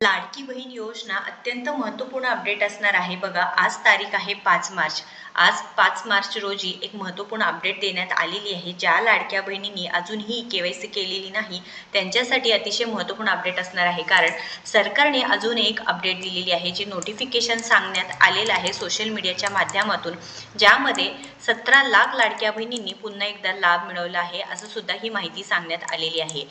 लाडकी बहीण योजना अत्यंत महत्त्वपूर्ण अपडेट असणार आहे बघा. आज तारीख आहे 5 मार्च. आज 5 मार्च रोजी एक महत्त्वपूर्ण अपडेट देण्यात आलेली आहे. ज्या लाडक्या बहिणींनी अजूनही KYC केलेली नाही त्यांच्यासाठी अतिशय महत्त्वपूर्ण अपडेट असणार आहे. कारण सरकारने अजून एक अपडेट दिलेली आहे, जे नोटिफिकेशन सांगण्यात आलेलं आहे सोशल मीडियाच्या माध्यमातून, ज्यामध्ये 17 लाख लाडक्या बहिणींनी पुन्हा एकदा लाभ मिळवला आहे असं सुद्धा ही माहिती सांगण्यात आलेली आहे.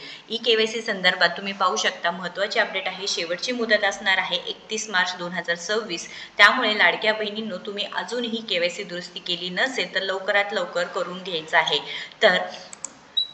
KYC संदर्भात तुम्ही पाहू शकता महत्त्वाचे अपडेट आहे. शेवटची मुदत असणार आहे 31 मार्च 2026. त्यामुळे लाडक्या बहिणींनो, तुम्ही अजूनही KYC दुरुस्ती केली नसेल तर लवकरात लवकर करून घ्यायचं आहे. तर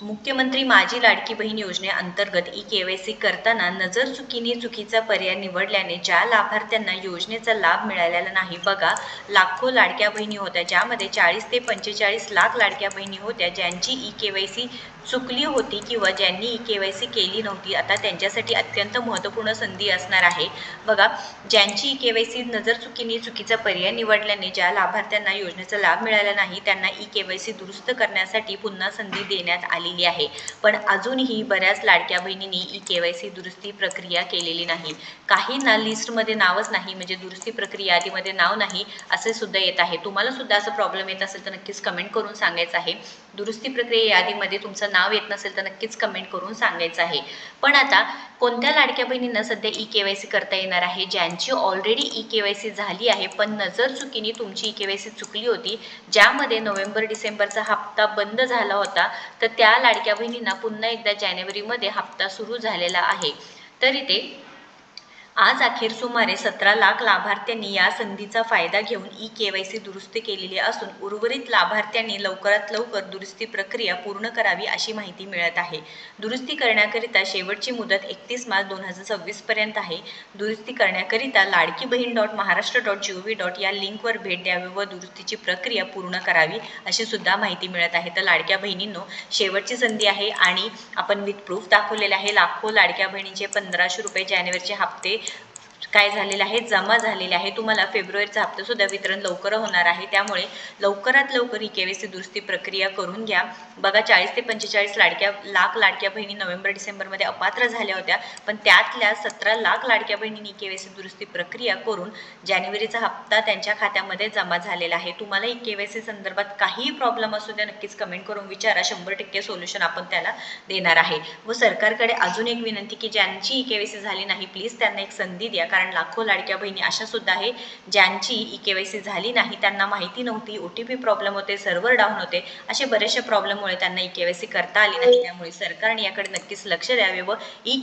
मुख्यमंत्री माझी लाडकी बहीण योजनेअंतर्गत KYC करताना नजर चुकीने चुकीचा पर्याय निवडल्याने ज्या लाभार्थ्यांना योजनेचा लाभ मिळालेला नाही बघा, लाखो लाडक्या बहिणी होत्या, ज्यामध्ये 40 ते 45 लाख लाडक्या बहिणी होत्या ज्यांची KYC चुकली होती किंवा ज्यांनी KYC केली नव्हती. आता त्यांच्यासाठी अत्यंत महत्त्वपूर्ण संधी असणार आहे बघा. ज्यांची KYC नजर चुकीने चुकीचा पर्याय निवडल्याने ज्या लाभार्थ्यांना योजनेचा लाभ मिळाला नाही त्यांना KYC दुरुस्त करण्यासाठी पुन्हा संधी देण्यात आलेली आहे. पण अजूनही बऱ्याच लाडक्या बहिणींनी KYC दुरुस्ती प्रक्रिया केलेली नाही. काहींना लिस्टमध्ये नावच नाही, म्हणजे दुरुस्ती प्रक्रिया यादीमध्ये नाव नाही असे सुद्धा येत आहे. तुम्हाला सुद्धा असं प्रॉब्लेम येत असेल तर नक्कीच कमेंट करून सांगायचं आहे. दुरुस्ती प्रक्रिया यादीमध्ये तुमचं नाव येत नसेल तर नक्कीच कमेंट करून सांगायचं आहे. पण आता कोणत्या लाडक्या बहिणींना सध्या KYC करता येणार आहे? ज्यांची ऑलरेडी KYC झाली आहे पण नजर चुकीने तुमची KYC चुकली होती, ज्यामध्ये नोव्हेंबर डिसेंबरचा हप्ता बंद झाला होता, तर त्या लाडक्या बहिणींना पुन्हा एकदा जानेवारीमध्ये हप्ता सुरू झालेला आहे. तरी ते आज अखेर सुमारे 17 लाख लाभार्थ्यांनी या संधीचा फायदा घेऊन KYC दुरुस्ती केलेली असून उर्वरित लाभार्थ्यांनी लवकरात लवकर दुरुस्ती प्रक्रिया पूर्ण करावी अशी माहिती मिळत आहे. दुरुस्ती करण्याकरिता शेवटची मुदत 31 मार्च 2026 पर्यंत आहे. दुरुस्ती करण्याकरिता ladkibhin.maharashtra.gov. या लिंकवर भेट द्यावी व दुरुस्तीची प्रक्रिया पूर्ण करावी अशी सुद्धा माहिती मिळत आहे. तर लाडक्या बहिणींनो, शेवटची संधी आहे आणि आपण विथ प्रूफ दाखवलेले आहे. लाखो लाडक्या बहिणींचे 1500 रुपये जानेवारीचे हप्ते काय झालेले आहे, जमा झालेले आहे. तुम्हाला फेब्रुवारीचा हप्ता सुद्धा वितरण लवकर होणार आहे. त्यामुळे लवकरात लवकर KYC दुरुस्ती प्रक्रिया करून घ्या बघा. 40 ते 45 लाख लाडक्या बहिणी नोव्हेंबर डिसेंबरमध्ये अपात्र झाल्या होत्या, पण त्यातल्या 17 लाख लाडक्या बहिणींनी KYC दुरुस्ती प्रक्रिया करून जानेवारीचा हप्ता त्यांच्या खात्यामध्ये जमा झालेला आहे. तुम्हाला KYC संदर्भात काहीही प्रॉब्लेम असू द्या नक्कीच कमेंट करून विचारा. 100% सोल्युशन आपण त्याला देणार आहे. व सरकारकडे अजून एक विनंती की ज्यांची KYC झाली नाही प्लीज त्यांना एक संधी द्या. कारण लाखो लाडक्या बहिणी अशा सुद्धा आहे ज्यांची KYC झाली नाही, त्यांना माहिती नव्हती, OTP प्रॉब्लेम होते, सर्व्हर डाऊन होते, असे बरेचसे प्रॉब्लेममुळे त्यांना KYC करता आली नाही. त्यामुळे सरकारने याकडे नक्कीच लक्ष द्यावे व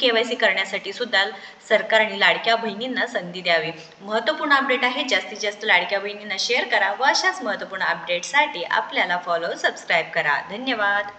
KYC करण्यासाठी सुद्धा सरकारने लाडक्या बहिणींना संधी द्यावी. महत्त्वपूर्ण अपडेट आहे. जास्तीत जास्त लाडक्या बहिणींना शेअर करा व अशाच महत्त्वपूर्ण अपडेटसाठी आपल्याला सबस्क्राईब करा. धन्यवाद.